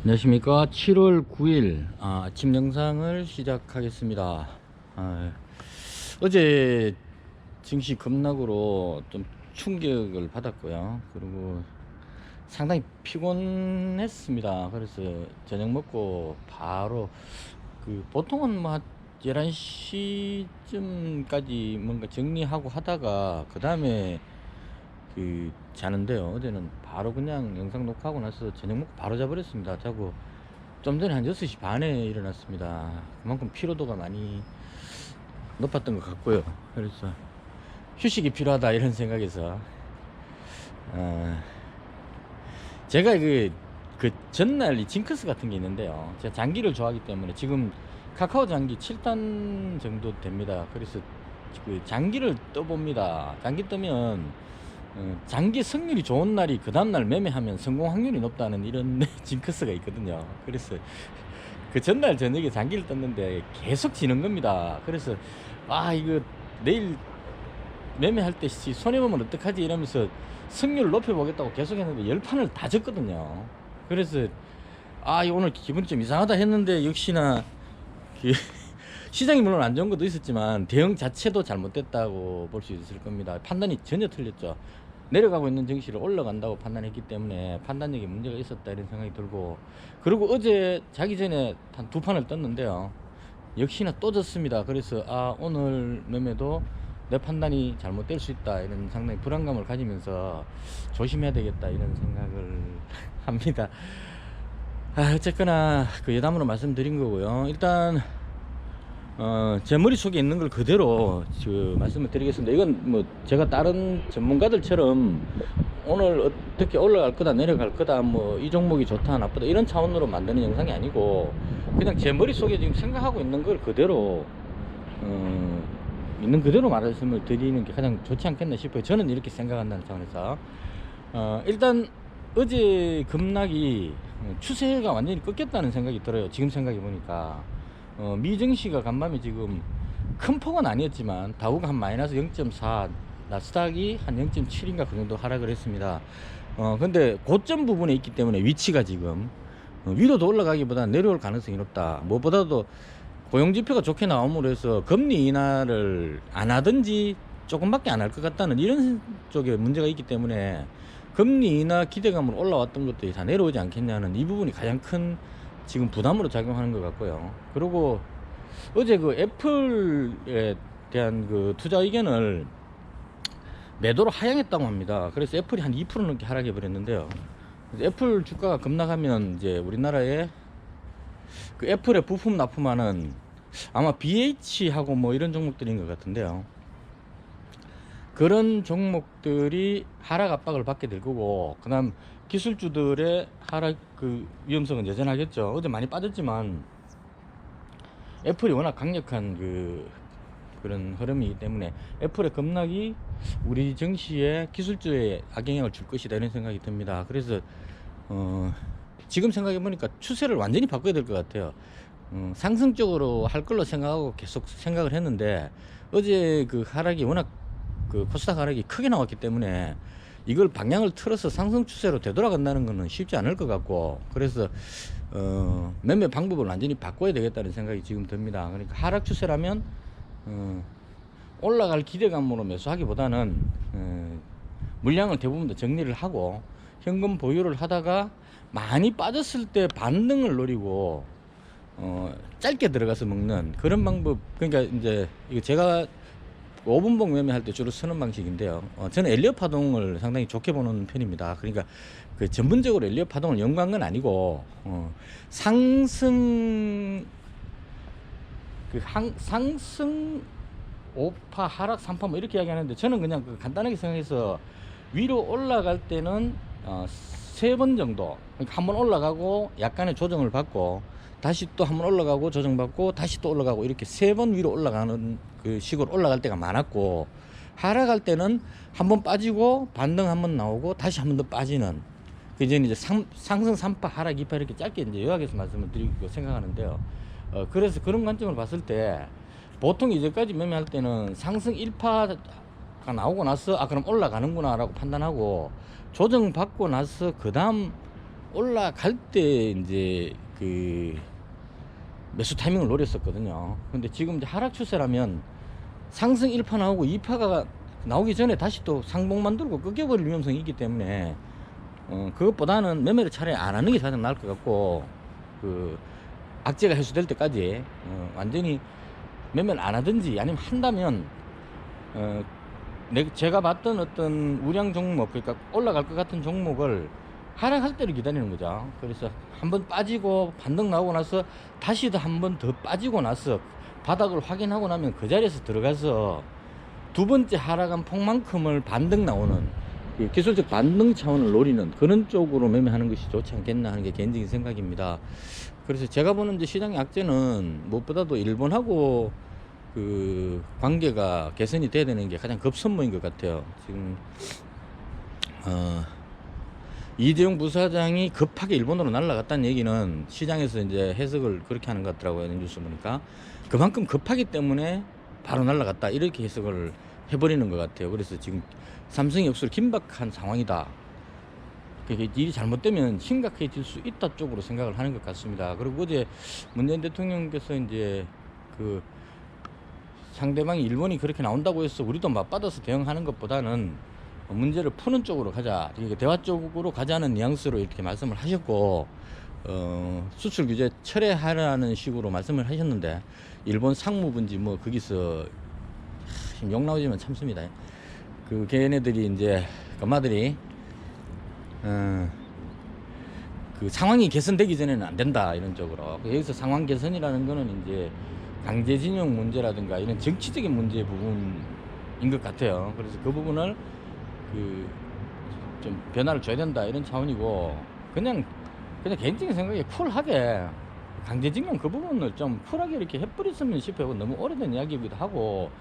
안녕하십니까. 7월 9일 아침 영상을 시작하겠습니다. 어제 증시 급락으로 좀 충격을 받았고요. 그리고 상당히 피곤했습니다. 그래서 저녁 먹고 바로 보통은 뭐 11시쯤까지 뭔가 정리하고 하다가 그 다음에 자는데요. 어제는 바로 그냥 영상 녹화하고 나서 저녁 먹고 바로 자버렸습니다. 자고 좀 전에 한 6시 반에 일어났습니다. 그만큼 피로도가 많이 높았던 것 같고요. 그래서 휴식이 필요하다 이런 생각에서 제가 그 전날 이 징크스 같은 게 있는데요. 제가 장기를 좋아하기 때문에 지금 카카오 장기 7단 정도 됩니다. 그래서 그 장기를 떠봅니다. 장기 뜨면 장기 승률이 좋은 날이 그 다음날 매매하면 성공 확률이 높다는 이런 징크스가 있거든요. 그래서 그 전날 저녁에 장기를 떴는데 계속 지는 겁니다. 그래서 이거 내일 매매할 때 손해보면 어떡하지 이러면서 승률을 높여보겠다고 계속 했는데 10판을 다 졌거든요. 그래서 오늘 기분이 좀 이상하다 했는데 역시나 그 시장이 물론 안 좋은 것도 있었지만 대응 자체도 잘못됐다고 볼 수 있을 겁니다. 판단이 전혀 틀렸죠. 내려가고 있는 증시를 올라간다고 판단했기 때문에 판단력에 문제가 있었다 이런 생각이 들고, 그리고 어제 자기 전에 한 2판을 떴는데요. 역시나 또 졌습니다. 그래서 오늘 매매도 내 판단이 잘못될 수 있다 이런 상당히 불안감을 가지면서 조심해야 되겠다 이런 생각을 합니다. 어쨌거나 그 여담으로 말씀드린 거고요. 일단 제 머릿속에 있는 걸 그대로 말씀을 드리겠습니다. 이건 뭐 제가 다른 전문가들처럼 오늘 어떻게 올라갈 거다 내려갈 거다 뭐 이 종목이 좋다 나쁘다 이런 차원으로 만드는 영상이 아니고, 그냥 제 머릿속에 지금 생각하고 있는 걸 그대로 있는 그대로 말씀을 드리는 게 가장 좋지 않겠나 싶어요. 저는 이렇게 생각한다는 차원에서 일단 어제 급락이 추세가 완전히 꺾였다는 생각이 들어요. 지금 생각해 보니까 미증시가 간밤에 지금 큰 폭은 아니었지만 다우가 한 마이너스 0.4, 나스닥이 한 0.7인가 그 정도 하락을 했습니다. 근데 고점 부분에 있기 때문에 위치가 지금 위로도 올라가기보다는 내려올 가능성이 높다. 무엇보다도 고용지표가 좋게 나옴으로 해서 금리 인하를 안 하든지 조금밖에 안 할 것 같다는 이런 쪽에 문제가 있기 때문에 금리 인하 기대감으로 올라왔던 것들이 다 내려오지 않겠냐는 이 부분이 가장 큰 지금 부담으로 작용하는 것 같고요. 그리고 어제 그 애플에 대한 그 투자 의견을 매도로 하향했다고 합니다. 그래서 애플이 한 2% 넘게 하락해 버렸는데요. 애플 주가가 급락하면 이제 우리나라에 그 애플에 부품 납품하는 아마 BH하고 뭐 이런 종목들인 것 같은데요. 그런 종목들이 하락 압박을 받게 될 거고, 그 다음 기술주들의 하락 그 위험성은 여전하겠죠. 어제 많이 빠졌지만 애플이 워낙 강력한 그런 흐름이기 때문에 애플의 급락이 우리 증시에 기술주에 악영향을 줄 것이다 이런 생각이 듭니다. 그래서 지금 생각해 보니까 추세를 완전히 바꿔야 될 것 같아요. 상승적으로 할 걸로 생각하고 계속 생각을 했는데 어제 그 하락이 워낙 그 코스닥 하락이 크게 나왔기 때문에 이걸 방향을 틀어서 상승 추세로 되돌아간다는 것은 쉽지 않을 것 같고, 그래서 매매 방법을 완전히 바꿔야 되겠다는 생각이 지금 듭니다. 그러니까 하락 추세라면 올라갈 기대감으로 매수하기보다는 물량을 대부분 다 정리를 하고 현금 보유를 하다가 많이 빠졌을 때 반등을 노리고 짧게 들어가서 먹는 그런 방법. 그러니까 이제 이거 제가 5분봉 매매할 때 주로 쓰는 방식인데요. 저는 엘리엇 파동을 상당히 좋게 보는 편입니다. 그러니까 그 전문적으로 엘리엇 파동을 연구한 건 아니고 상승 상승 5파 하락 3파 뭐 이렇게 이야기하는데, 저는 그냥 간단하게 생각해서 위로 올라갈 때는 3번 정도, 그러니까 한번 올라가고 약간의 조정을 받고 다시 또 한번 올라가고 조정받고 다시 또 올라가고 이렇게 3번 위로 올라가는 그 식으로 올라갈 때가 많았고, 하락할 때는 한번 빠지고 반등 한번 나오고 다시 한번 더 빠지는, 이제 상승 3파 하락 2파 이렇게 짧게 이제 요약해서 말씀을 드리고 생각하는데요. 그래서 그런 관점을 봤을 때 보통 이제까지 매매할 때는 상승 1파가 나오고 나서 그럼 올라가는구나 라고 판단하고 조정받고 나서 그 다음 올라갈 때 이제 그 매수 타이밍을 노렸었거든요. 근데 지금 이제 하락 추세라면 상승 1파 나오고 2파가 나오기 전에 다시 또 상봉 만들고 꺾여버릴 위험성이 있기 때문에 그것보다는 매매를 차라리 안 하는 게 가장 나을 것 같고, 그 악재가 해소될 때까지 완전히 매매를 안 하든지 아니면 한다면 제가 봤던 어떤 우량 종목, 그러니까 올라갈 것 같은 종목을 하락할 때를 기다리는 거죠. 그래서 한번 빠지고 반등 나오고 나서 다시 한 번 더 빠지고 나서 바닥을 확인하고 나면 그 자리에서 들어가서 두 번째 하락한 폭만큼을 반등 나오는 그 기술적 반등 차원을 노리는 그런 쪽으로 매매하는 것이 좋지 않겠나 하는 게 개인적인 생각입니다. 그래서 제가 보는 이제 시장의 악재는 무엇보다도 일본하고 그 관계가 개선이 돼야 되는 게 가장 급선무인 것 같아요. 지금 이재용 부사장이 급하게 일본으로 날아갔다는 얘기는 시장에서 이제 해석을 그렇게 하는 것 같더라고요. 뉴스 보니까 그만큼 급하기 때문에 바로 날아갔다 이렇게 해석을 해버리는 것 같아요. 그래서 지금 삼성이 역수로 긴박한 상황이다. 그게 일이 잘못되면 심각해질 수 있다 쪽으로 생각을 하는 것 같습니다. 그리고 어제 문재인 대통령께서 이제 그 상대방이 일본이 그렇게 나온다고 해서 우리도 맞받아서 대응하는 것보다는 문제를 푸는 쪽으로 가자, 그러니까 대화 쪽으로 가자는 뉘앙스로 이렇게 말씀을 하셨고, 수출 규제 철회하라는 식으로 말씀을 하셨는데, 일본 상무부인지 뭐 거기서 욕 나오지만 참습니다. 그 걔네들이 이제 엄마들이 그 상황이 개선되기 전에는 안 된다 이런 쪽으로. 여기서 상황 개선이라는 거는 이제 강제징용 문제라든가 이런 정치적인 문제 부분인 것 같아요. 그래서 그 부분을 그 좀 변화를 줘야 된다 이런 차원이고, 그냥 개인적인 생각에 쿨하게 강제징용 그 부분을 좀 쿨하게 이렇게 해버렸으면 싶어요. 너무 오래된 이야기이기도 하고,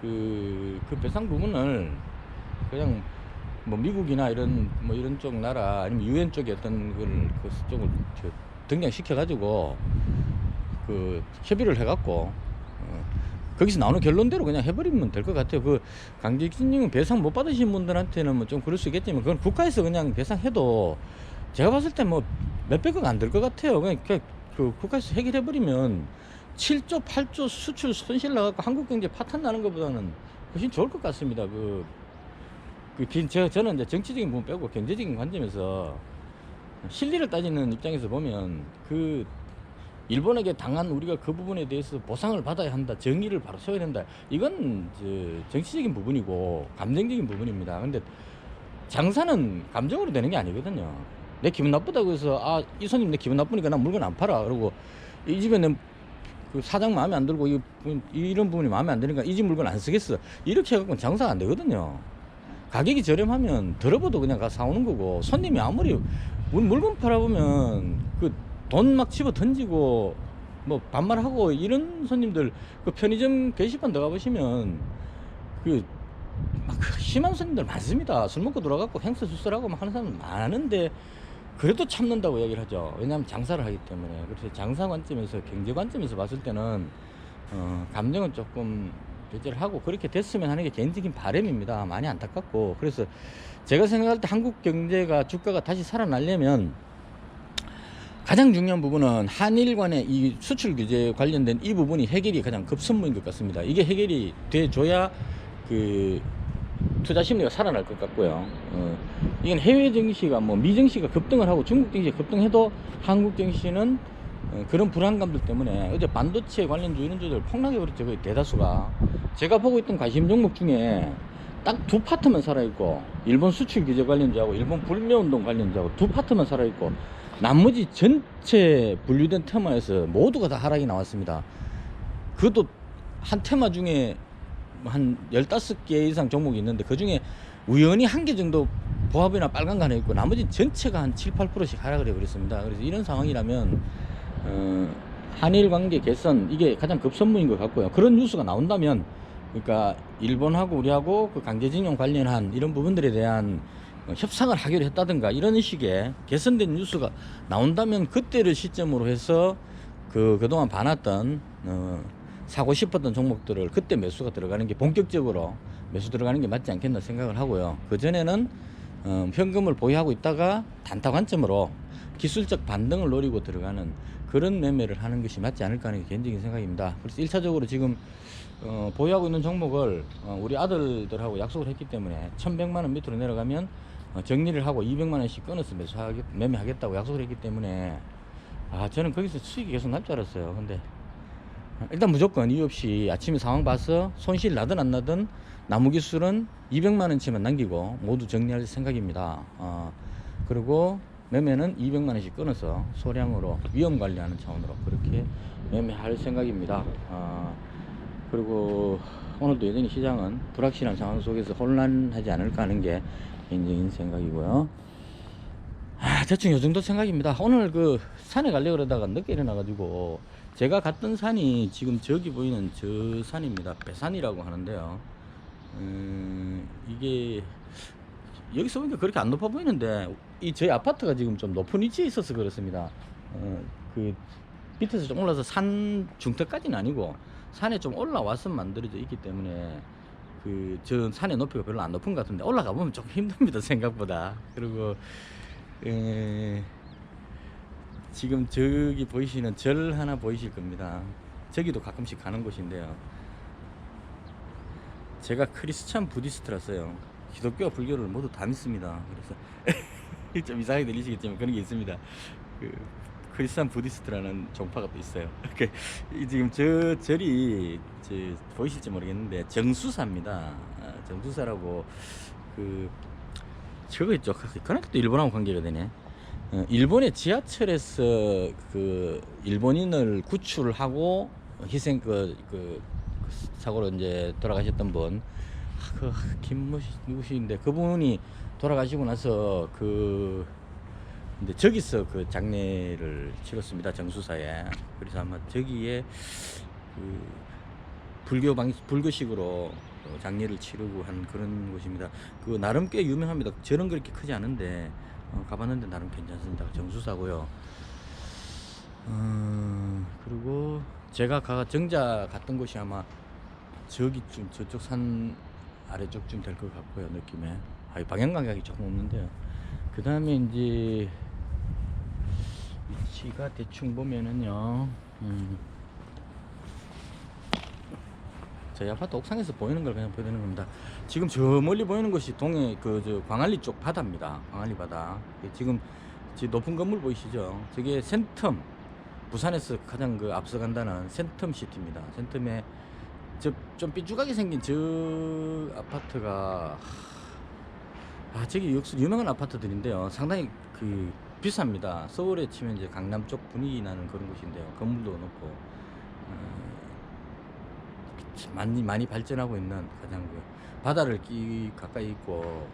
그 배상 부분을 그냥 뭐 미국이나 이런 쪽 나라 아니면 유엔 쪽에 어떤 그 쪽을 등장시켜 가지고 그 협의를 해갖고 거기서 나오는 결론대로 그냥 해버리면 될 것 같아요. 그 강제징용 배상 못 받으신 분들한테는 뭐 좀 그럴 수 있겠지만, 그건 국가에서 그냥 배상해도 제가 봤을 때 뭐 몇백억 안 들 것 같아요. 그냥 그 국가에서 해결해버리면 7조 8조 수출 손실 나갖고 한국 경제 파탄 나는 것보다는 훨씬 좋을 것 같습니다. 저는 이제 정치적인 부분 빼고 경제적인 관점에서 실리를 따지는 입장에서 보면 그 일본에게 당한 우리가 그 부분에 대해서 보상을 받아야 한다, 정의를 바로 세워야 된다, 이건 정치적인 부분이고 감정적인 부분입니다. 근데 장사는 감정으로 되는 게 아니거든요. 내 기분 나쁘다고 해서 이 손님 내 기분 나쁘니까 난 물건 안 팔아, 그러고 이 집에 내 그 사장 마음에 안 들고 이런 부분이 마음에 안 드니까 이 집 물건 안 쓰겠어, 이렇게 해갖고 장사가 안 되거든요. 가격이 저렴하면 들어봐도 그냥 가서 사오는 거고, 손님이 아무리 물건 팔아보면 그 돈 막 집어 던지고 뭐 반말하고 이런 손님들, 그 편의점 게시판 들어가 보시면 그 막 심한 손님들 많습니다. 술 먹고 들어가고 행세수설하고 막 하는 사람 많은데 그래도 참는다고 얘기를 하죠. 왜냐하면 장사를 하기 때문에. 그래서 장사 관점에서, 경제 관점에서 봤을 때는 감정은 조금 배제를 하고 그렇게 됐으면 하는 게 개인적인 바람입니다. 많이 안타깝고. 그래서 제가 생각할 때 한국 경제가, 주가가 다시 살아나려면 가장 중요한 부분은 한일 간의 이 수출 규제 관련된 이 부분이 해결이 가장 급선무인 것 같습니다. 이게 해결이 돼줘야 그 투자 심리가 살아날 것 같고요. 이건 해외 증시가 뭐 미 증시가 급등을 하고 중국 증시가 급등해도 한국 증시는 그런 불안감들 때문에 어제 반도체 관련주 이런 주들 폭락해 버렸죠. 거의 대다수가. 제가 보고 있던 관심 종목 중에 딱 두 파트만 살아있고, 일본 수출 규제 관련주하고 일본 불매운동 관련주하고 두 파트만 살아있고, 나머지 전체 분류된 테마에서 모두가 다 하락이 나왔습니다. 그것도 한 테마 중에 한 15개 이상 종목이 있는데 그 중에 우연히 한 개 정도 보합이나 빨간 거 하나 있고, 나머지 전체가 한 7, 8%씩 하락을 해버렸습니다. 그래서 이런 상황이라면 한일 관계 개선, 이게 가장 급선무인 것 같고요. 그런 뉴스가 나온다면, 그러니까 일본하고 우리하고 그 강제징용 관련한 이런 부분들에 대한 협상을 하기로 했다든가 이런 식의 개선된 뉴스가 나온다면, 그때를 시점으로 해서 그동안 봐놨던 사고 싶었던 종목들을 그때 매수가 들어가는 게, 본격적으로 매수 들어가는 게 맞지 않겠나 생각을 하고요. 그전에는 현금을 보유하고 있다가 단타 관점으로 기술적 반등을 노리고 들어가는 그런 매매를 하는 것이 맞지 않을까 하는 게 개인적인 생각입니다. 그래서 1차적으로 지금 보유하고 있는 종목을 우리 아들들하고 약속을 했기 때문에 1100만원 밑으로 내려가면 정리를 하고 200만원씩 끊어서 매매하겠다고 약속을 했기 때문에 저는 거기서 수익이 계속 날 줄 알았어요. 근데 일단 무조건 이유 없이 아침에 상황 봐서 손실 나든 안 나든 나무 기술은 200만원치만 남기고 모두 정리할 생각입니다. 그리고 매매는 200만원씩 끊어서 소량으로 위험 관리하는 차원으로 그렇게 매매할 생각입니다. 그리고 오늘도 여전히 시장은 불확실한 상황 속에서 혼란하지 않을까 하는 게 개인적인 생각이고요. 대충 요 정도 생각입니다. 오늘 그 산에 가려고 그러다가 늦게 일어나가지고 제가 갔던 산이 지금 저기 보이는 저 산입니다. 배산이라고 하는데요. 이게 여기서 보니까 그렇게 안 높아 보이는데 저희 아파트가 지금 좀 높은 위치에 있어서 그렇습니다. 그 밑에서 좀 올라서 산 중턱까지는 아니고 산에 좀 올라와서 만들어져 있기 때문에 저 산의 높이가 별로 안 높은 것 같은데 올라가 보면 좀 힘듭니다, 생각보다. 그리고 지금 저기 보이시는 절 하나 보이실 겁니다. 저기도 가끔씩 가는 곳인데요. 제가 크리스찬 부디스트라서요. 기독교와 불교를 모두 다 믿습니다. 그래서 좀 이상하게 들리시겠지만 그런 게 있습니다. 크리스찬 부디스트라는 종파가 또 있어요. 지금 저 절이 보이실지 모르겠는데 정수사입니다. 정수사라고 저거 있죠. 그러니까 또 일본하고 관계가 되네. 일본의 지하철에서 일본인을 구출하고 희생 사고로 이제 돌아가셨던 분, 누구신데 그분이 돌아가시고 나서 근데 저기서 장례를 치렀습니다, 정수사에. 그래서 아마 저기에 불교식으로 장례를 치르고 한 그런 곳입니다. 나름 꽤 유명합니다. 절은 그렇게 크지 않은데 가봤는데 나름 괜찮습니다. 정수사고요. 그리고 제가 정자 갔던 곳이 아마 저기쯤 저쪽 산 아래쪽쯤 될 것 같고요, 느낌에. 방향 감각이 조금 없는데요. 그 다음에 이제 위치가 대충 보면은요, 저희 아파트 옥상에서 보이는 걸 그냥 보여드리는 겁니다. 지금 저 멀리 보이는 것이 저 광안리 쪽 바다입니다. 광안리 바다. 지금 높은 건물 보이시죠? 저게 센텀, 부산에서 가장 앞서간다는 센텀 시티입니다. 센텀에 좀 삐죽하게 생긴 저 아파트가 저기 유명한 아파트들인데요. 상당히 비쌉니다. 서울에 치면 이제 강남 쪽 분위기 나는 그런 곳인데요. 건물도 높고 많이 발전하고 있는 가장 바다를 가까이 있고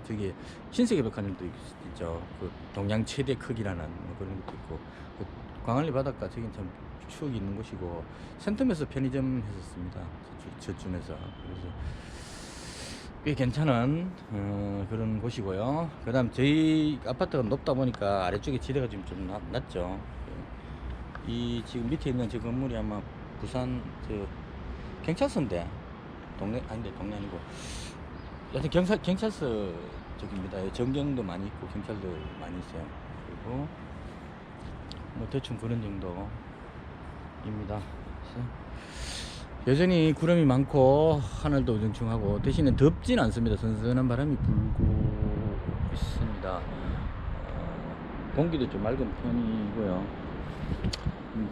저기 신세계 백화점도 있죠. 동양 최대 크기라는 그런 것도 있고 광안리 바닷가 저긴 참 추억이 있는 곳이고 센텀에서 편의점 했었습니다. 저쯤에서. 그래서 꽤 괜찮은 그런 곳이고요. 그 다음 저희 아파트가 높다 보니까 아래쪽에 지대가 좀 낮죠. 지금 밑에 있는 저 건물이 아마 부산 경찰서인데 동네 아니고 여하튼 경찰서 쪽입니다. 전경도 많이 있고 경찰도 많이 있어요. 그리고 대충 그런 정도입니다. 여전히 구름이 많고 하늘도 우중충하고 대신에 덥진 않습니다. 선선한 바람이 불고 있습니다. 공기도 좀 맑은 편이고요.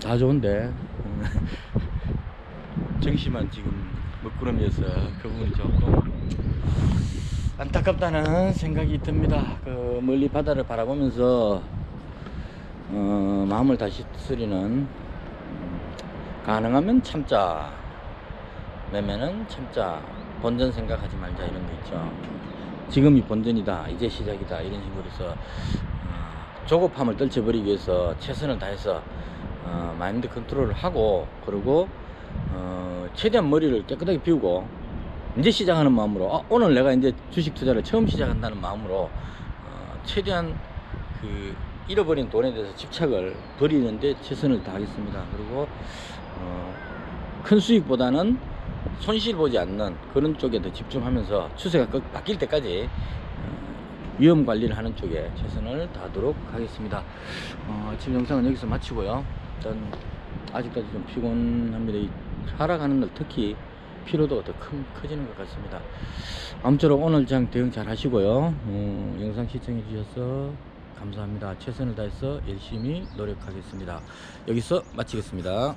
다 좋은데 정시만 지금 먹구름이어서 그 부분이 조금 안타깝다는 생각이 듭니다. 멀리 바다를 바라보면서 마음을 다스리는 가능하면 참자, 매매는 참자, 본전 생각하지 말자, 이런 거 있죠. 지금이 본전이다, 이제 시작이다, 이런 식으로 해서 조급함을 떨쳐버리기 위해서 최선을 다해서 마인드 컨트롤을 하고, 그리고 최대한 머리를 깨끗하게 비우고 이제 시작하는 마음으로 오늘 내가 이제 주식 투자를 처음 시작한다는 마음으로 최대한 잃어버린 돈에 대해서 집착을 버리는데 최선을 다하겠습니다. 그리고 큰 수익보다는 손실 보지 않는 그런 쪽에 더 집중하면서 추세가 바뀔 때까지 위험 관리를 하는 쪽에 최선을 다하도록 하겠습니다. 지금 영상은 여기서 마치고요. 일단 아직까지 좀 피곤합니다. 이 하락하는 날 특히 피로도가 더 커지는 것 같습니다. 아무쪼록 오늘 장 대응 잘 하시고요. 영상 시청해 주셔서 감사합니다. 최선을 다해서 열심히 노력하겠습니다. 여기서 마치겠습니다.